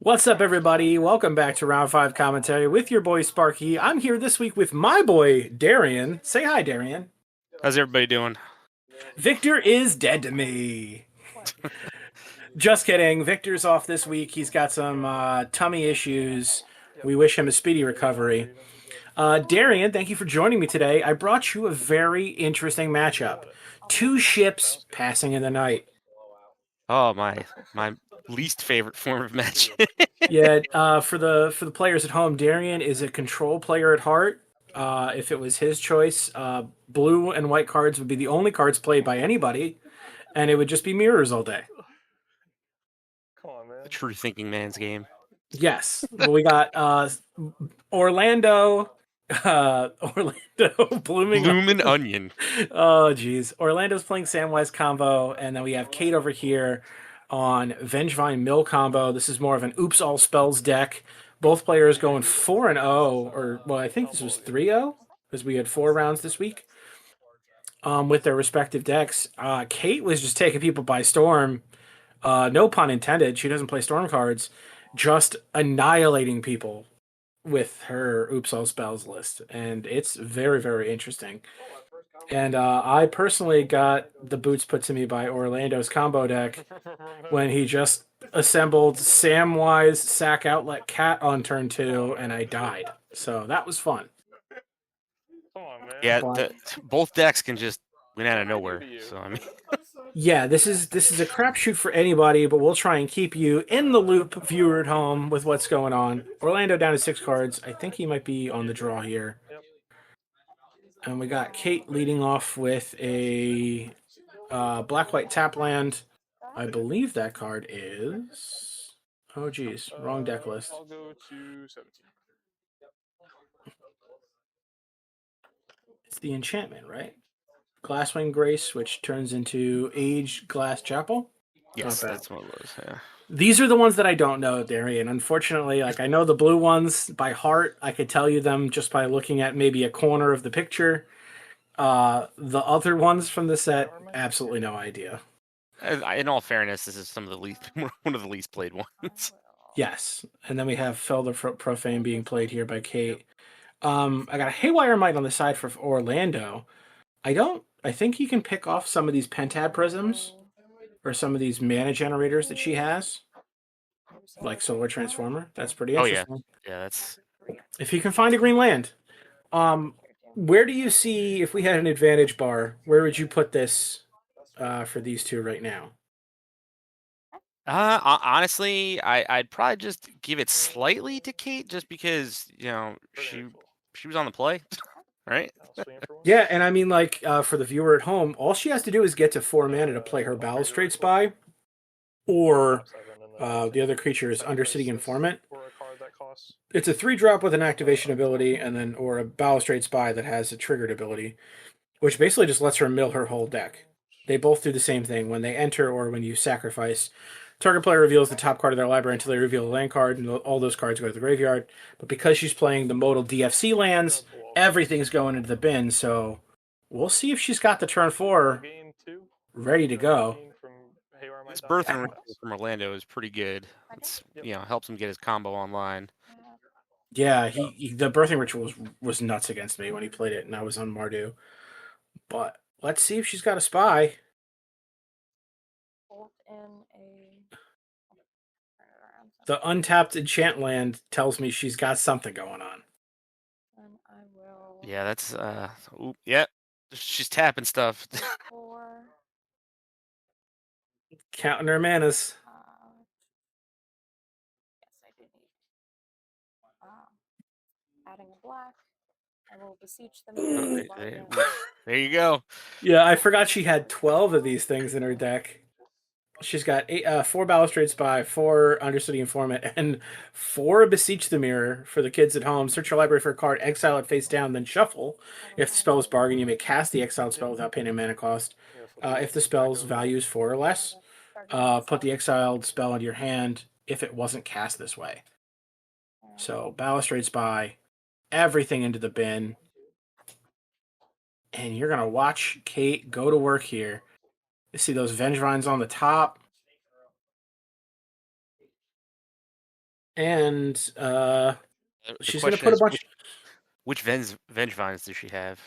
What's up, everybody? Welcome back to Round 5 Commentary with your boy Sparky. I'm here this week with my boy Darian. Say hi, Darian. How's everybody doing? Victor is dead to me. Just kidding. Victor's off this week. He's got some tummy issues. We wish him a speedy recovery. Darian, thank you for joining me today. I brought you a very interesting matchup. Two ships passing in the night. Oh, my least favorite form of match. Yeah, for the players at home, Darian is a control player at heart. If it was his choice, blue and white cards would be the only cards played by anybody, and it would just be mirrors all day. Come on, man. The true thinking man's game. Yes, well, we got Orlando, Orlando blooming. Bloomin' onion. Oh, geez, Orlando's playing Samwise combo, and then we have Kate over here on Vengevine Mill combo. This is more of an Oops All Spells deck. Both players going 4-0, or well, I think this was 3-0 because we had 4 rounds this week. With their respective decks. Kate was just taking people by storm. No pun intended. She doesn't play storm cards. Just annihilating people with her Oops All Spells list, and it's very, very interesting. And I personally got the boots put to me by Orlando's combo deck when he just assembled Samwise Sack Outlet Cat on turn 2, and I died. So that was fun. Come on, man. Yeah, But- both decks can just win out of nowhere. So I mean, Yeah, this is a crapshoot for anybody, but we'll try and keep you in the loop, viewer at home, with what's going on. Orlando down to 6 cards. I think he might be on the draw here. Yep. And we got Kate leading off with a black-white tap land. I believe that card is... Oh, geez. Wrong deck list. I'll go to 17. It's the enchantment, right? Glasswing Grace, which turns into Age Glass Chapel. yes, Not bad. that's what it was. Yeah. These are the ones that I don't know, Darian. Unfortunately, like I know the blue ones by heart. I could tell you them just by looking at maybe a corner of the picture. The other ones from the set, absolutely no idea. In all fairness, this is some of the least one of the least played ones. Yes, and then we have Fel the Profane being played here by Kate. I got a Haywire Might on the side for Orlando. I think he can pick off some of these Pentab Prisms or some of these mana generators that she has, like Solar Transformer. That's pretty Oh, yeah. interesting. Yeah, that's If you can find a green land. Where do you see, if we had an advantage bar, where would you put this for these two right now? honestly, I'd probably just give it slightly to Kate, just because she was on the play, right? I'll swing for one. Yeah, and I mean, like, for the viewer at home, all she has to do is get to 4 mana to play her Balustrade Spy, or the other creature is Undercity Informant. For a card that costs. It's a 3-drop with an activation ability, and then or a Balustrade Spy that has a triggered ability, which basically just lets her mill her whole deck. They both do the same thing. When they enter or when you sacrifice, target player reveals the top card of their library until they reveal a land card, and all those cards go to the graveyard. But because she's playing the modal DFC lands, everything's going into the bin, so we'll see if she's got the turn 4 Gain 2. ready to go. From Haywire This Might birth die. and from Orlando is pretty good. It's helps him get his combo online. Yeah, the birthing ritual was nuts against me when he played it, and I was on Mardu. But let's see if she's got a spy. Bolt in a. The untapped enchant land tells me she's got something going on. And I will. Yeah, that's yeah. She's tapping stuff. 4. Counting her manas. Yes, I do need. Adding a black. I will beseech them. There you go. Yeah, I forgot she had 12 of these things in her deck. She's got 4 Balustrade Spy, 4 Undercity Informant, and 4 Beseech the Mirror for the kids at home. Search your library for a card, exile it face down, then shuffle. If the spell is bargain, you may cast the exiled spell without paying a mana cost. If the spell's value is 4 or less, put the exiled spell into your hand if it wasn't cast this way. So, Balustrade Spy, everything into the bin. And you're going to watch Kate go to work here. You see those Vengevines on the top. And The she's going to question put a is, bunch. which Venge Vines does she have?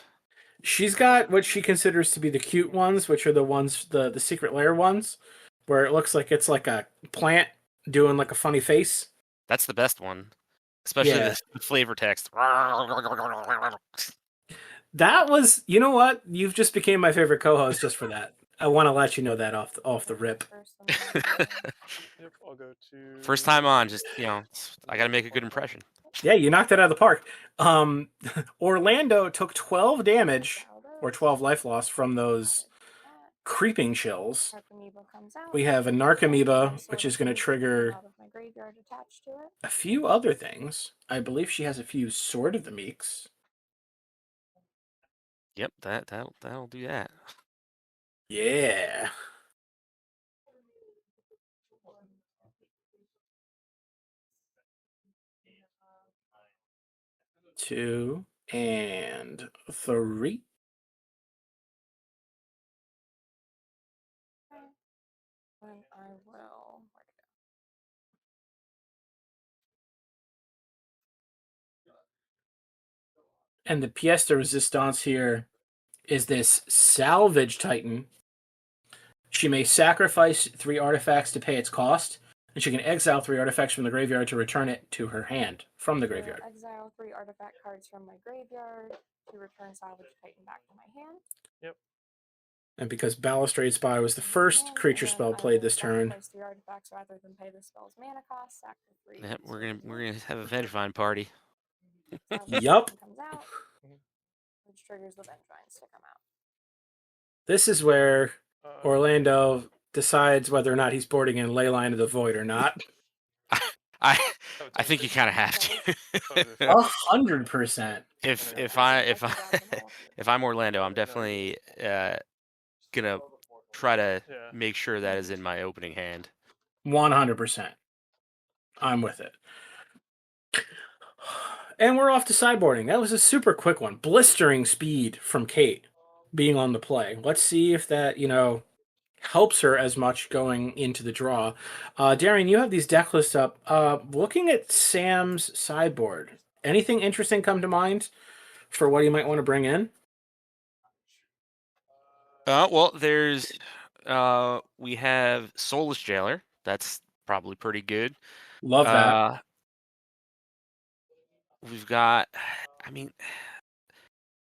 She's got what she considers to be the cute ones, which are the ones, the secret lair ones, where it looks like it's like a plant doing like a funny face. That's the best one, especially Yeah. the flavor text. That was, you know what? You've just became my favorite co-host just for that. I want to let you know that off the rip. First one will be- Yep, I'll go to. First time on, just I got to make a good impression. Yeah, you knocked it out of the park. Orlando took 12 damage or 12 life loss from those creeping chills. Narcomoeba comes out. We have a My Narcomoeba, which Sword is going to of Fate trigger out of my graveyard attached to it. a few other things. I believe she has a few Sword of the Meeks. Yep, that'll do that. Yeah. Two and three. And I will. Where'd it And the pièce de resistance here is this Salvage Titan. She may sacrifice 3 artifacts to pay its cost, and she can exile 3 artifacts from the graveyard to return it to her hand from the go? graveyard. Exile 3 artifact cards from my graveyard to return Salvage Titan back to my hand. And because Balustrade Spy was the first creature spell played this turn, Sacrifice 3 artifacts rather than pay the spell's mana cost. Sack for 3. Yep, we're gonna have a Vengevine party. Salvage Yup. Titan comes out, which triggers the Vengevines to come out. this is where Uh, Orlando decides whether or not he's boarding in Leyline of the Void or not. I think you kind of have to. 100%. if I'm Orlando, I'm definitely gonna try to Yeah. make sure that is in my opening hand. 100%. I'm with it. And we're off to sideboarding. That was a super quick one. Blistering speed from Kate being on the play. Let's see if that, helps her as much going into the draw. Darian, you have these deck lists up. Looking at Sam's sideboard, anything interesting come to mind for what he might want to bring in? Well, there's we have Soulless Jailer. That's probably pretty good. Love that. We've got,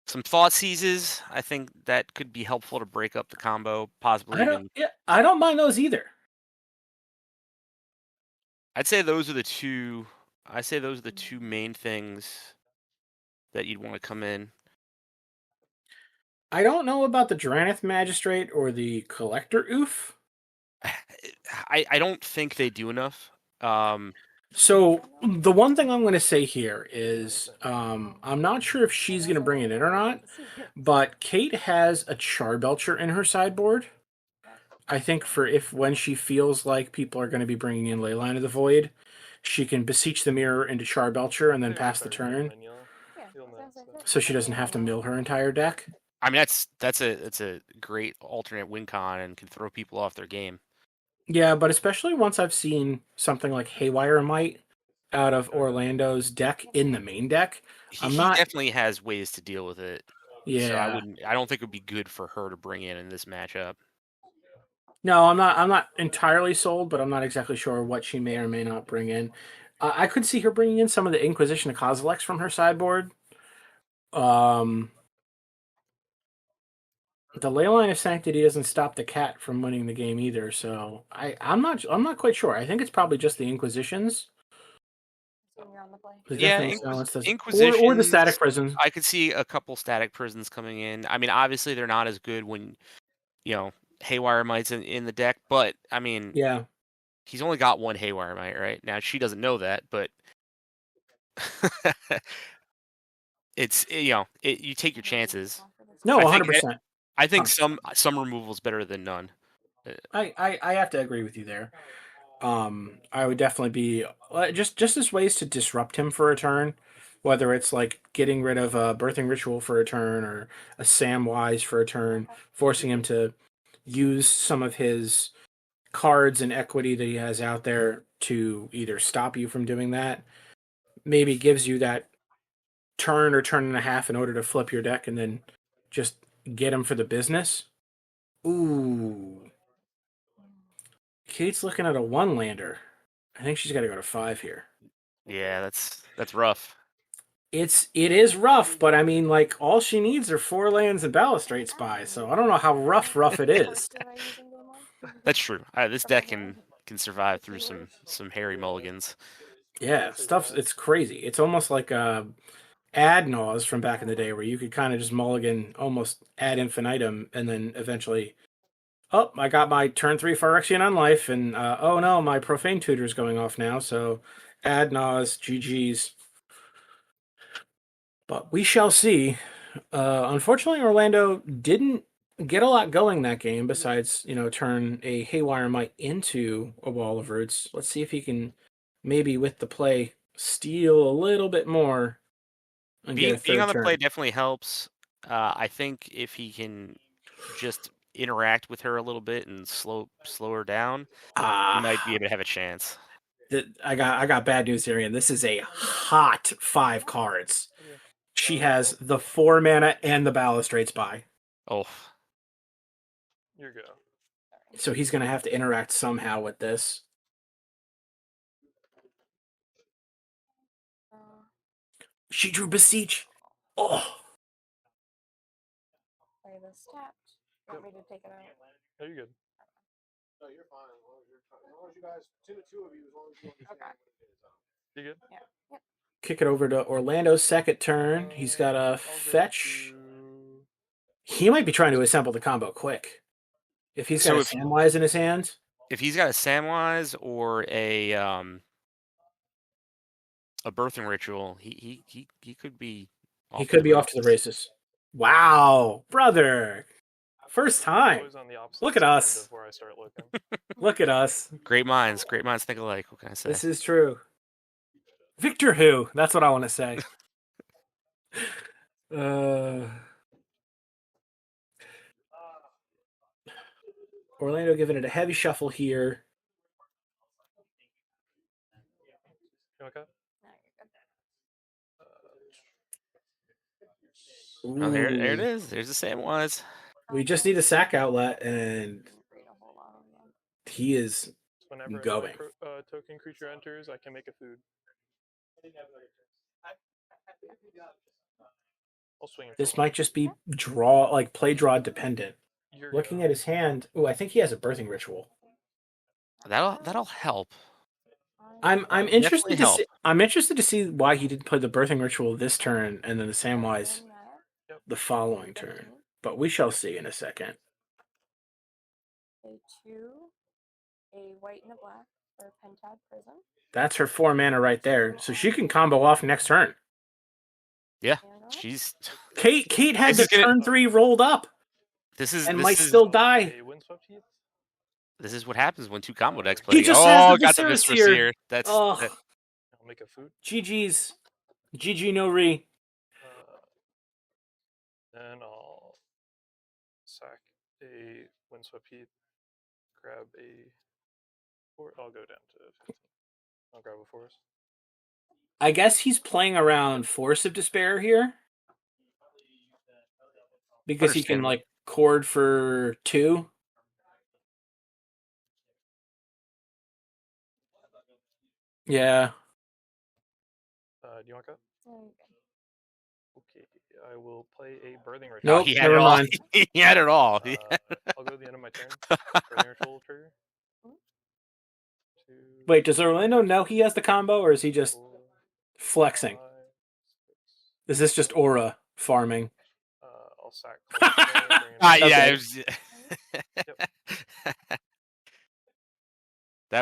some Thought Seizes. I think that could be helpful to break up the combo, possibly even. I don't mind those either. I'd say those are the two. I say those are the two main things that you'd want to come in. I don't know about the Dranith Magistrate or the Collector Oof. I don't think they do enough. So the one thing I'm going to say here is I'm not sure if she's going to bring it in or not, but Kate has a Charbelcher in her sideboard. I think for when she feels like people are going to be bringing in Leyline of the Void, she can beseech the mirror into Charbelcher and then pass the turn, so she doesn't have to mill her entire deck. I mean, that's a great alternate win con and can throw people off their game. Yeah, but especially once I've seen something like Haywire Might out of Orlando's deck in the main deck, He definitely has ways to deal with it. Yeah, so I don't think it would be good for her to bring in this matchup. No, I'm not entirely sold, but I'm not exactly sure what she may or may not bring in. I could see her bringing in some of the Inquisition of Kozilek from her sideboard. The Leyline of Sanctity doesn't stop the cat from winning the game either, so I'm not quite sure. I think it's probably just the Inquisitions. Yeah, Inquisitions or the Static Prison. I could see a couple Static Prisons coming in. I mean, obviously they're not as good when Haywire Might's in the deck, but I mean, yeah, he's only got one Haywire Might right now. She doesn't know that, but it's you take your chances. No, 100%. I think some removal is better than none. I have to agree with you there. I would definitely be just as ways to disrupt him for a turn, whether it's like getting rid of a Birthing Ritual for a turn or a Samwise for a turn, forcing him to use some of his cards and equity that he has out there to either stop you from doing that, maybe gives you that turn or turn and a half in order to flip your deck and then just get him for the business. Ooh. Kate's looking at a 1-lander. I think she's got to go to 5 here. Yeah, that's rough. It is rough, but I mean, like, all she needs are 4 lands and Balustrade Spy, so I don't know how rough it is. Am I using game one? That's true. This deck can survive through some hairy mulligans. Yeah, it's crazy. It's almost like ad naus from back in the day where you could kind of just mulligan almost ad infinitum and then eventually, oh, I got my turn 3 Phyrexian on life, and oh no, my Profane Tutor's going off now, so ad naus, GG's. But we shall see. Unfortunately, Orlando didn't get a lot going that game besides, turn a Haywire Might into a Wall of Roots. Let's see if he can maybe with the play steal a little bit more and get a Being third on the turn. play definitely helps. I think if he can just interact with her a little bit and slow her down, he might be able to have a chance. I got bad news here, and this is a hot 5 cards. She has the 4 mana and the Balustrade Spy. Oh, Your go. So he's going to have to interact somehow with this. She drew Beseech. Oh. Play this tapped. You want me to take it out? Oh, you're good. No, you're fine. As long as you guys, two of you, as long as you understand Okay. what it is. You good? Yeah. Yep. Kick it over to Orlando's second turn. He's got a I'll go fetch. to- He might be trying to assemble the combo quick. If he's got So a if- Samwise in his hand. if he's got a Samwise or a birthing ritual, he could be. He could be off to the races. Wow, brother. First time. Always on the opposite Look at side us. of where I start looking. Look at us. Great minds think alike. What can I say? This is true. Victor who? That's what I want to say. Orlando giving it a heavy shuffle here. You okay? No, you're good. Oh, there it Ooh. is. There's the Samwise. We just need a sack outlet, and Read a whole lot of them. he is Whenever going. a token creature enters, I can make a food. I'll swing it. This might just be play draw dependent. You're Looking go. at his hand, I think he has a birthing ritual. That'll help. I'm Definitely interested to help. see. I'm interested to see why he didn't play the birthing ritual this turn and then the Samwise the following turn. But we shall see in a second. A 2, a white and a black for Pentad Prism. That's her 4 mana right there, so she can combo off next turn. Yeah, And she's. Kate had This the is gonna- turn 3 rolled up This is and this might is, still die. A Windswept Heath? This is what happens when 2 combo decks play. He just has the got the Viscera Viscera Seer. Seer. That's Ugh. I'll make a food. GG's. GG no re. Then I'll sack a Windswept Heath, grab a. I'll go down to 15. I'll grab a forest. I guess he's playing around Force of Despair here. Because he can, Understandable. chord for 2. Yeah. Do you want to cut? No, you're good. Okay, I will play a birthing ritual. Nope, he had never it all. mind. He had it all. I'll go to the end of my turn. Birthing ritual trigger. 2, Wait, does Orlando know he has the combo, or is he just 4, flexing? 5, 6. Is this just aura farming? I'll sack. Bring it Yeah, Okay. it was. That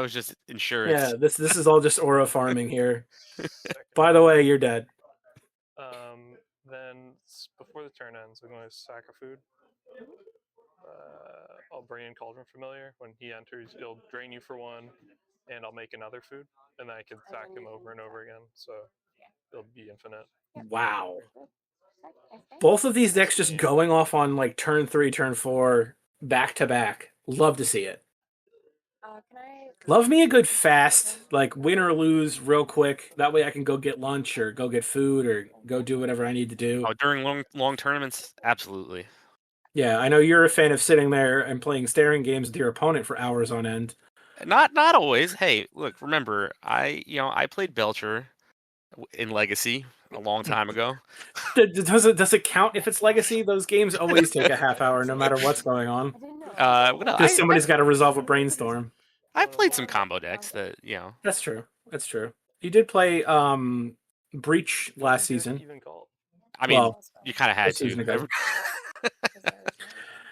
was just insurance. Yeah, this is all just aura farming here. second. By the way, you're dead. Then before the turn ends, I'm going to sack a food. I'll bring in Cauldron Familiar. When he enters, it'll drain you for 1, and I'll make another food, and then I can sack him over and over again. So it'll be infinite. Wow. Good. Okay. Both of these decks just going off on turn 3, turn 4, back to back. Love to see it. Can I? Love me a good fast, like win or lose real quick. That way I can go get lunch or go get food or go do whatever I need to do. Oh, during long tournaments, absolutely. Yeah, I know you're a fan of sitting there and playing staring games with your opponent for hours on end. Not always. Hey, look, remember, I played Belcher in Legacy a long time ago. Does it count if it's Legacy? Those games always take a half hour, no matter what's going on. I didn't know. Well, Because somebody's got to resolve a brainstorm. I played some combo decks that That's true. That's true. You did play Breach last season. Even called. I mean, Well, you kind of had this season to. ago.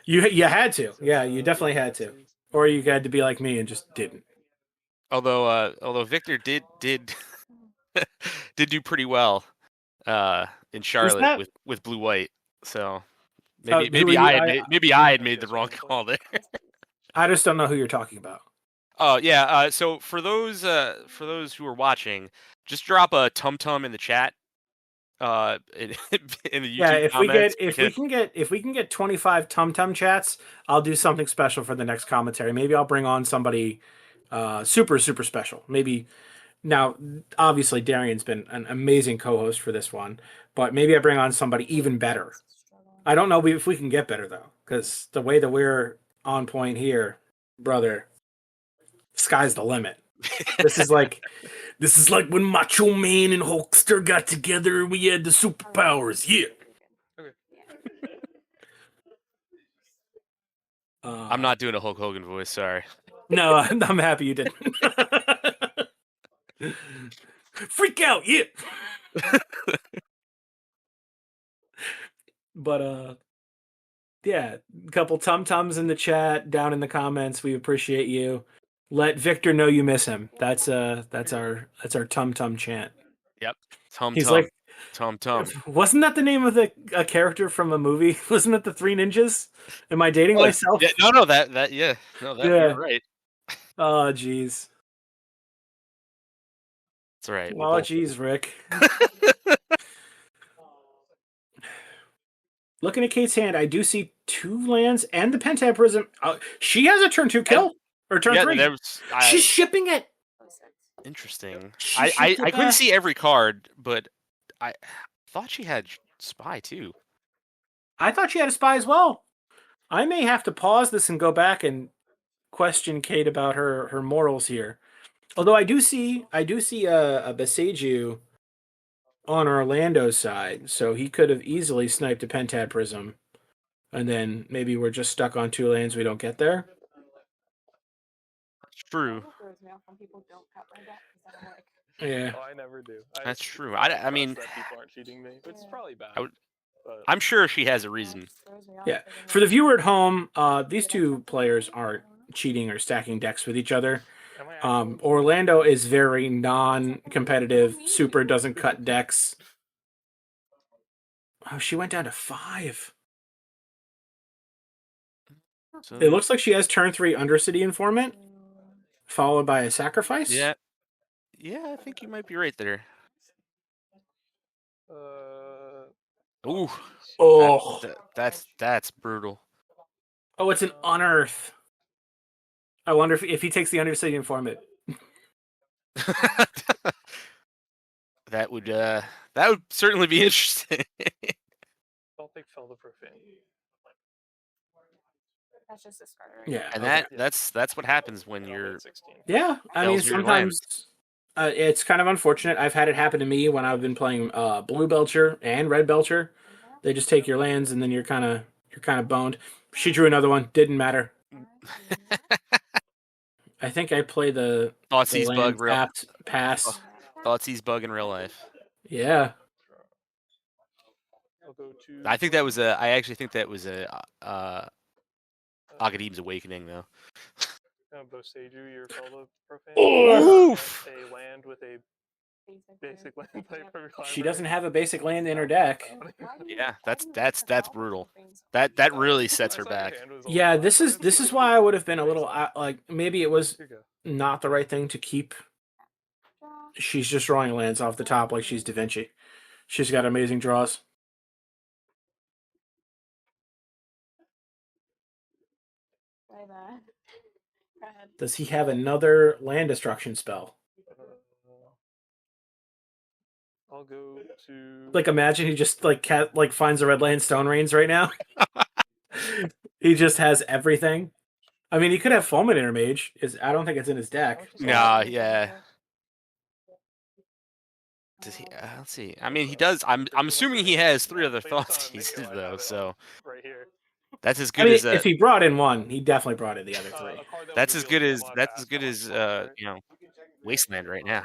You had to. Yeah, you definitely had to. Or you had to be like me and just didn't. Although Victor did did do pretty well in Charlotte that- with blue white. So who are maybe you? I had made the wrong call there. I just don't know who you're talking about. Oh yeah. So for those who are watching, just drop a tum tum in the chat. In the YouTube comments. If we can get 25 tum tum chats, I'll do something special for the next commentary. Maybe I'll bring on somebody super special. Maybe now, obviously Darian's been an amazing co-host for this one, but maybe I bring on somebody even better. I don't know if we can get better though, because the way that we're on point here, brother, sky's the limit. This is like when Macho Man and Hulkster got together and we had the superpowers. Yeah. Okay. I'm not doing a Hulk Hogan voice. Sorry. No, I'm happy you didn't. Freak out, yeah. But yeah, a couple tum tums in the chat, down in the comments. We appreciate you. Let Victor know you miss him. That's our tum tum chant. Yep. Tum He's tum. like, Tum tum. wasn't that the name of a character from a movie? Wasn't it the Three Ninjas? Am I dating myself? Yeah, no, that yeah. No, that Yeah. you're right. Oh, jeez. That's right. Oh, jeez, Rick. Looking at Kate's hand, I do see 2 lands and the Pentad Prism. She has a turn 2 kill or turn 3. There was, She's shipping it. Interesting. She I shipped it couldn't back. see every card, but I thought she had spy too. I thought she had a spy as well. I may have to pause this and go back and question Kate about her morals here. Although I do see a Beseju on Orlando's side, so he could have easily sniped a Pentad Prism, and then maybe we're just stuck on 2 lands we don't get there. True. Yeah. Oh, I never do. That's true. I I mean, trust that people aren't cheating me, which is probably bad. But I'm sure she has a reason. Yeah. For the viewer at home, these 2 players aren't cheating or stacking decks with each other. am I actually- Orlando is very non-competitive. Super doesn't cut decks. Oh, she went down to 5. So, It looks like she has turn 3 Undercity Informant, followed by a sacrifice. yeah, I think you might be right there. Ooh, Oh, that's brutal. oh, it's an unearth. I wonder if he takes the Undercity Informant. That would certainly be interesting. Don't think fell the profane. That's just a starter. Yeah, And okay. that's what happens when And I'll you're hit 16. Yeah, I mean, Tells your sometimes it's kind of unfortunate. I've had it happen to me when I've been playing Blue Belcher and Red Belcher. They just take your lands, and then you're kind of boned. She drew another one. Didn't matter. I think I play the Thoughtseize land bug real tapped pass. Thoughtseize bug in real life. Yeah. I'll go to. I actually think that was a Agadim's Awakening though. Boseiju, your fellow profane. Oof. A land with a basic land type of She doesn't have a basic land in her deck. Yeah, that's brutal. That really sets her back. Yeah, this is why I would have been a little like maybe it was Here you go. not the right thing to keep. She's just drawing lands off the top like she's Da Vinci. She's got amazing draws. Does he have another land destruction spell? I'll go to Like, imagine he just finds the red land stone rains right now. He just has everything. I mean, he could have Fulminator Mage. I don't think it's in his deck. Nah, yeah. Does he? Let's see. I mean, he does. I'm assuming he has 3 other thoughts pieces though, so right here. that's as I good mean, as if he brought in one, he definitely brought in the other 3. A card that that's was as good revealed as in the that's as past, good that as one's right? Wasteland right now.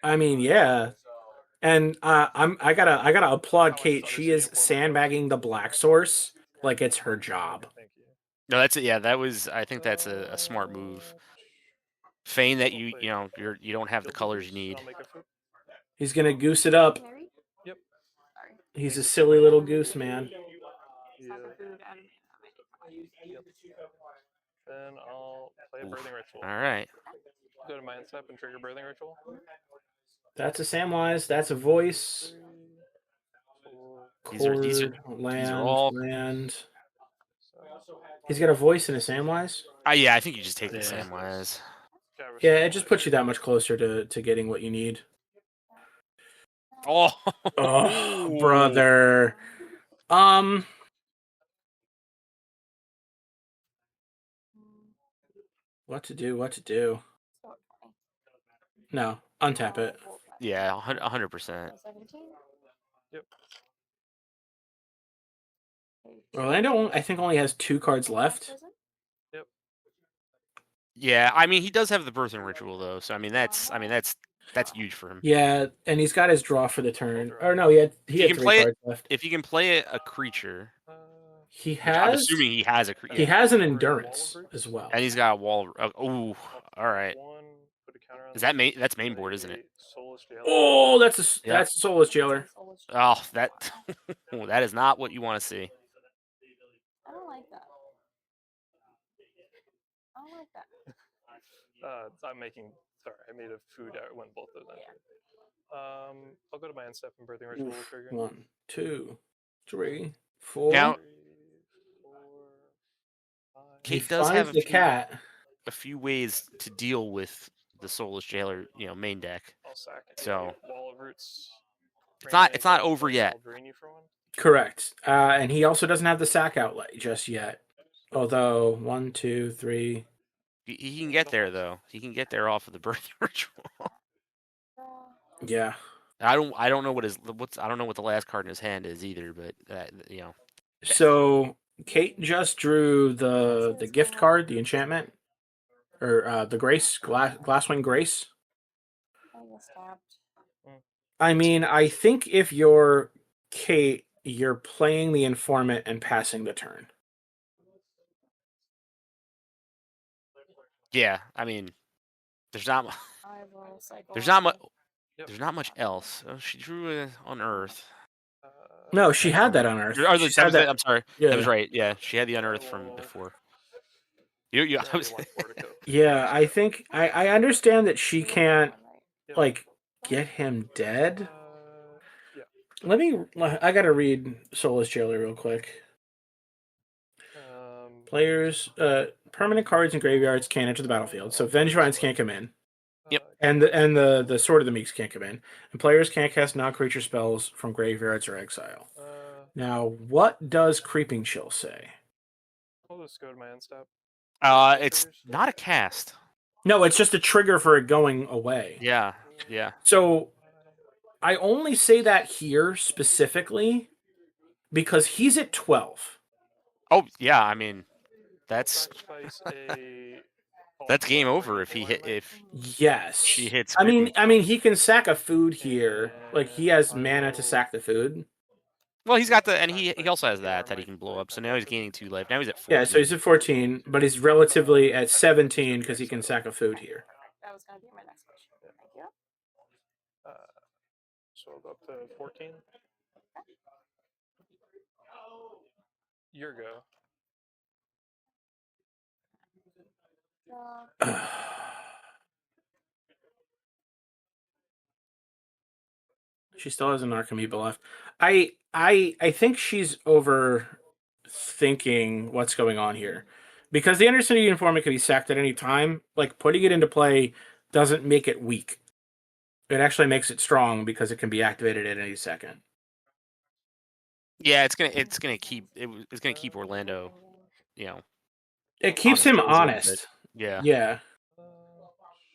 I mean, yeah. And I gotta applaud Kate. She is sandbagging the black source like it's her job. Thank you. No, that's it. Yeah, that was. I think that's a smart move. Feign that you don't have the colors you need. I'll make a food. He's gonna goose it up. Yep. Sorry. He's a silly little goose, man. Yeah. Then I'll play a Oof. birthing ritual. All right. Go to my end step and trigger birthing ritual. That's a Samwise. That's a voice. 3, 4. These are Land, all. land. So, He's got a voice and a Samwise. Yeah, I think you just take the Yeah. Samwise. Yeah, it just puts you that much closer to getting what you need. Oh, Oh, brother. What to do? What to do? No, untap it. Yeah, 100%. 17. Yep. Orlando, I think, only has 2 cards left. Yeah, I mean he does have the birthing ritual though, so I mean that's huge for him. Yeah, and he's got his draw for the turn. Or no, he had can 3 play cards left. If he can play a creature, He which I'm has. assuming he has a creature. He has an endurance as well. And he's got a wall. Oh, all right. Put a counter on Is that main? That's main board, isn't it? Oh, that's a Yep. that's a Soulless Jailer. Oh, that that is not what you want to see. I don't like that. I don't like that. I'm making. Sorry, I made a food out when both of them. I'll go to my end step and birthing ritual Oof. trigger. 1, 2, 3, 4. Now, 3, 4, 5. He Kate does finds have the cat. a few ways to deal with the Soulless Jailer, main deck. I'll sack So Wall of Roots. it's not over yet. I'll drain you for one. Correct. And he also doesn't have the sack outlay just yet. Although 1, 2, 3. He can get there though. He can get there off of the birthing ritual. Yeah. I don't know I don't know what the last card in his hand is either, but So Kate just drew the gift card, the enchantment, or the Grace, Glasswing Grace. I was stabbed. I mean, I think if you're Kate, you're playing the informant and passing the turn. Yeah, I mean, there's not I will cycle. there's not much Yep. there's not much else. Oh, she drew on Earth. No, she had that on Earth. I'm She's had that. I'm sorry. Yeah. That was right. Yeah, she had the unearth from before. Yeah, I think I understand that she can't like get him dead. Yeah. I gotta read Soulless Jailer real quick. Players, permanent cards and graveyards can't enter the battlefield, so Vengevines can't come in. Yep. And the Sword of the Meeks can't come in. And players can't cast non-creature spells from graveyards or exile. Now, what does Creeping Chill say? I'll just go to my end step. It's not a cast. No, it's just a trigger for it going away. Yeah. So I only say that here specifically because he's at 12. Oh yeah, I mean, that's Sacrifice a that's game over if Yes. she hits. I mean, he can sack a food here. Like he has mana to sack the food. Well, he's got he also has that he can blow up. So now he's gaining 2 life. Now he's at 14. Yeah, so he's at 14, but he's relatively at 17 because he can sack a food here. That was going to be my next question. Thank you. So I'll go up to 14. Your go. She still has an Archimedes left. I think she's overthinking what's going on here Because the Undercity Informant can be sacked at any time, like putting it into play doesn't make it weak. It actually makes it strong because it can be activated at any second. Yeah, it's gonna keep Orlando, you know, It keeps his him toes a little bit. honest. Yeah. Yeah.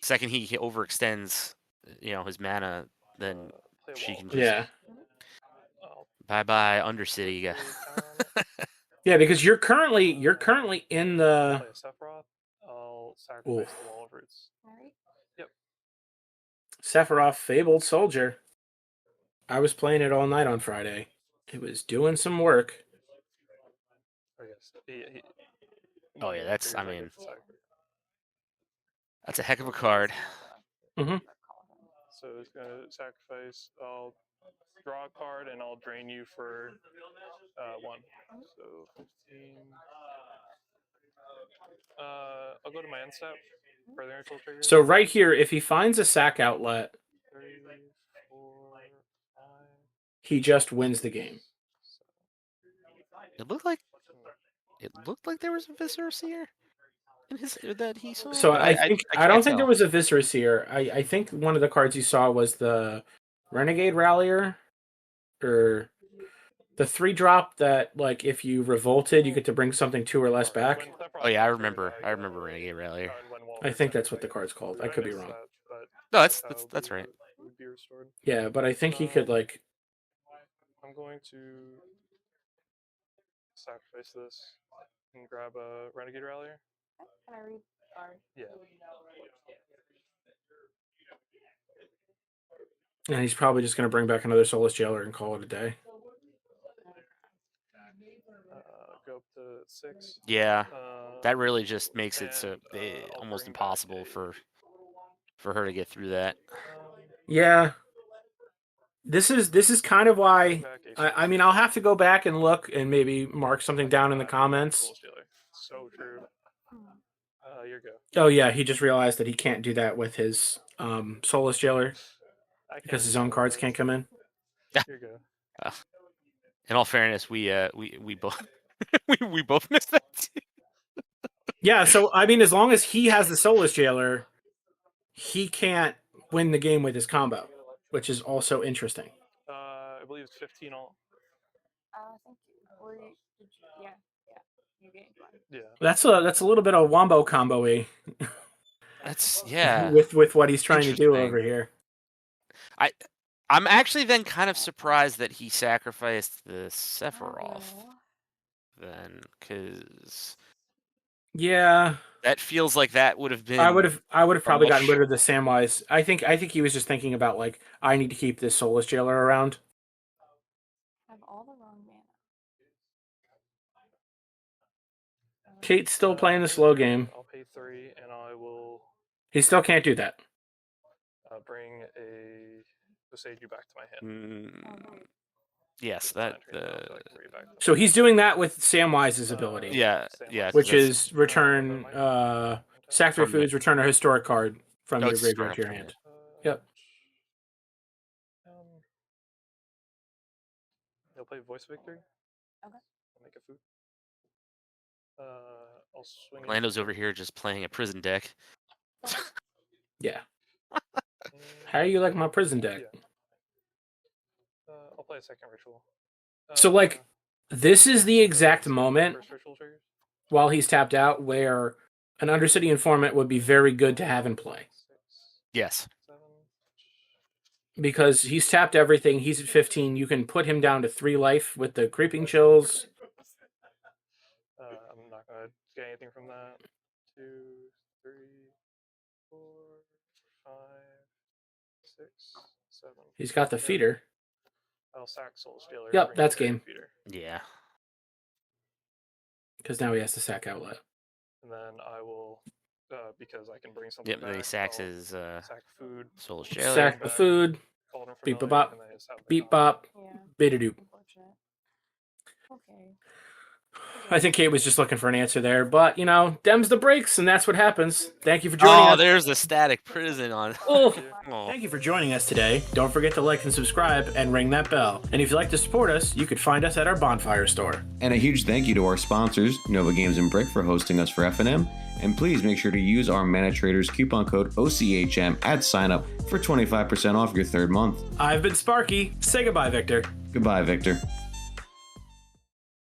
Second he overextends, his mana, then Play a she wall. can just Yeah. I'll bye Undercity. play counter on it. Yeah, because you're currently in the Play a Sephiroth. I'll sacrifice Oof. the Wall of Roots. Alright. Sephiroth Fabled Soldier. I was playing it all night on Friday. It was doing some work. Or yes, he, Oh, yeah, that's- I mean- Sorry. That's a heck of a card. Mhm. So it's gonna sacrifice. I'll draw a card and I'll drain you for 1. So 15. I'll go to my end step for the initial trigger. So right here, if he finds a sack outlet, 3, 4, 5. he just wins the game. It looked like there was a Viscera Seer in his that he saw. So but I think I can't don't think there tell. was a Viscera Seer. I think one of the cards you saw was the Renegade Rallier, or the 3-drop that, like, if you revolted, you get to bring something 2 or less back. When Sephiroth Oh yeah, I goes remember. trigger, I get remember Renegade Rallier. when Wall I Roots think that's what the activate. card's called. I could be missed wrong. that, but No, how that's we right. would be restored. Yeah, but I think he could, like, I'm going to sacrifice this and grab a Renegade Rallier. Can I read card? Yeah. and he's probably just going to bring back another Soulless Jailer and call it a day. Go up to 6. Yeah, Uh, that really just makes it so and, I'll almost bring impossible back for her to get through that. Yeah. This is kind of why back a I mean, I'll have to go back and look and maybe mark something down in the comments. Soul Stealer. So true. Your go. Oh yeah, he just realized that he can't do that with his Soulless Jailer I because can't his own do cards this. can't come in. Your go. In all fairness, we both we both missed that too. Yeah, so I mean, as long as he has the Soulless Jailer, he can't win the game with his combo, which is also interesting. I believe it's 15 all. Thank you. Or you, did you, yeah. You gained 1. Yeah. That's a little bit of wombo combo-y That's yeah. with what he's trying to do Interesting. over here. I'm actually then kind of surprised that he sacrificed the Sephiroth then, because Yeah, that feels like that would have been. I would have probably much- gotten rid of the Samwise. I think he was just thinking about, like, I need to keep this Soulless Jailer around. I have all the wrong mana. Kate's still playing the slow game. I'll pay 3 and I will He still can't do that. bring a Osage back to my hand. Yes, that the So he's doing that with Samwise's ability. yeah. 'Cause Which that's- is return sack 3 From the- foods, return a historic card from Oh, your it's graveyard to your historic, hand. okay. Yep. He'll play Voice Victory. Okay. I'll make a food. I'll swing. Orlando's over here just playing a prison deck. Yeah. How do you like my prison deck? Yeah. I'll play a second ritual. So, like, this is the exact moment First ritual triggers. while he's tapped out where an Undercity Informant would be very good to have in play. 6, Yes. 7. Because he's tapped everything. He's at 15. You can put him down to 3 life with the Creeping Chills. I'm not gonna get anything from that. 2, 3, 4, 5, 6, 7. He's got the feeder. I'll sack Soul Stealer. Yep, bring that's in game. Feeder. Yeah. Because now he has to sack outlet. And then I will, because I can bring something Yep. back. Then he sacks I'll his sack food, Soulless Jailer. Sack the food. Cauldron Beep Familiar, bop, and then I just have the beep combo. bop, Yeah. beta doop. Unfortunate. Okay. I think Kate was just looking for an answer there, but, you know, Dem's the breaks, and that's what happens. Thank you for joining Oh, us. there's the static prison on. Oh. Oh. Thank you for joining us today. Don't forget to like and subscribe and ring that bell. And if you'd like to support us, you could find us at our Bonfire store. And a huge thank you to our sponsors, Nova Games and Brick, for hosting us for FNM. And please make sure to use our Mana Traders coupon code OCHM at signup for 25% off your third month. I've been Sparky. Say goodbye, Victor. Goodbye, Victor.